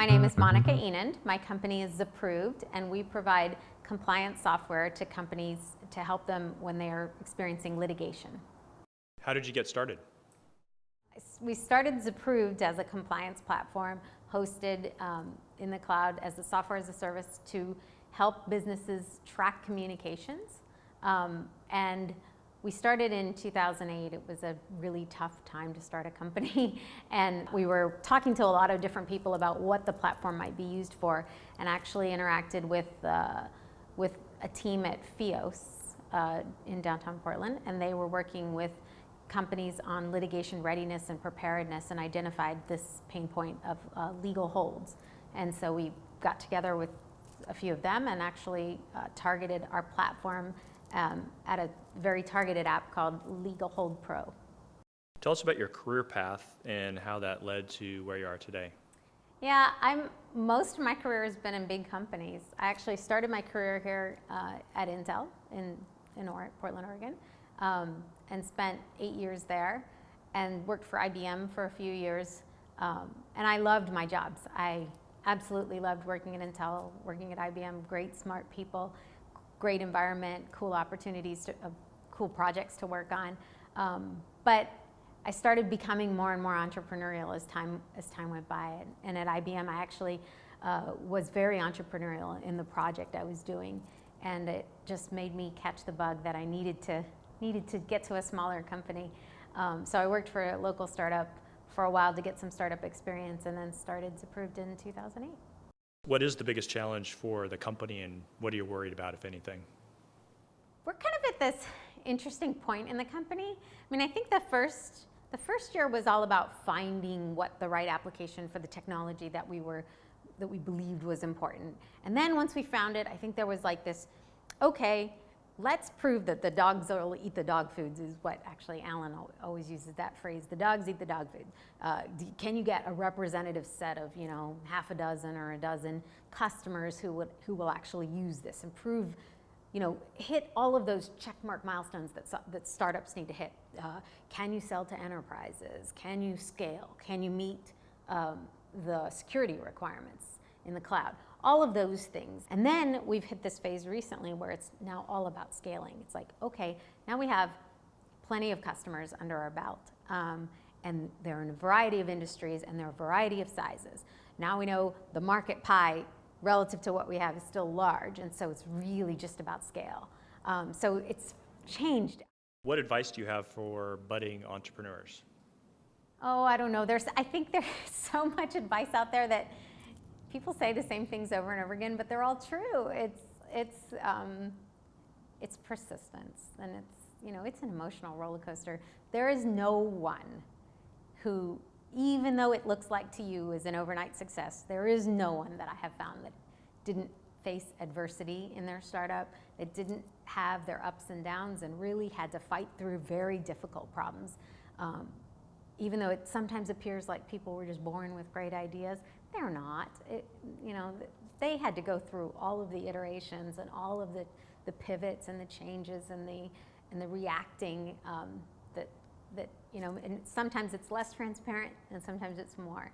My name is Monica Enand. My company is Zapproved, and we provide compliance software to companies to help them when they are experiencing litigation. How did you get started? We started Zapproved as a compliance platform hosted in the cloud as a software as a service to help businesses track communications. And we started in 2008. It was a really tough time to start a company. And we were talking to a lot of different people about what the platform might be used for, and actually interacted with a team at FIOS in downtown Portland. And they were working with companies on litigation readiness and preparedness, and identified this pain point of legal holds. And so we got together with a few of them and actually targeted our platform at a very targeted app called Legal Hold Pro. Tell us about your career path and how that led to where you are today. Yeah, most of my career has been in big companies. I actually started my career here at Intel in Portland, Oregon, and spent 8 years there, and worked for IBM for a few years. And I loved my jobs. I absolutely loved working at Intel, working at IBM. Great, smart people, great environment, cool opportunities, cool projects to work on. But I started becoming more and more entrepreneurial as time went by. And at IBM, I actually was very entrepreneurial in the project I was doing, and it just made me catch the bug that I needed to get to a smaller company. So I worked for a local startup for a while to get some startup experience, and then started Zapproved in 2008. What is the biggest challenge for the company, and what are you worried about, if anything? We're kind of at this interesting point in the company. I mean, I think the first year was all about finding what the right application for the technology that we believed was important. And then once we found it, I think there was like this, okay, let's prove that the dogs will eat the dog foods, is what actually Alan always uses that phrase. The dogs eat the dog food. Can you get a representative set of, half a dozen or a dozen customers who will actually use this and prove, hit all of those checkmark milestones that startups need to hit? Can you sell to enterprises? Can you scale? Can you meet the security requirements in the cloud? All of those things. And then we've hit this phase recently where it's now all about scaling. It's like, okay, now we have plenty of customers under our belt, and they're in a variety of industries, and they're a variety of sizes. Now we know the market pie relative to what we have is still large, and so it's really just about scale. So it's changed. What advice do you have for budding entrepreneurs? Oh, I don't know. I think there's so much advice out there that people say the same things over and over again, but they're all true. It's persistence, and it's an emotional roller coaster. There is no one who, even though it looks like to you is an overnight success, there is no one that I have found that didn't face adversity in their startup, that didn't have their ups and downs and really had to fight through very difficult problems. Even though it sometimes appears like people were just born with great ideas, they're not. They had to go through all of the iterations and all of the pivots and the changes and the reacting and sometimes it's less transparent and sometimes it's more.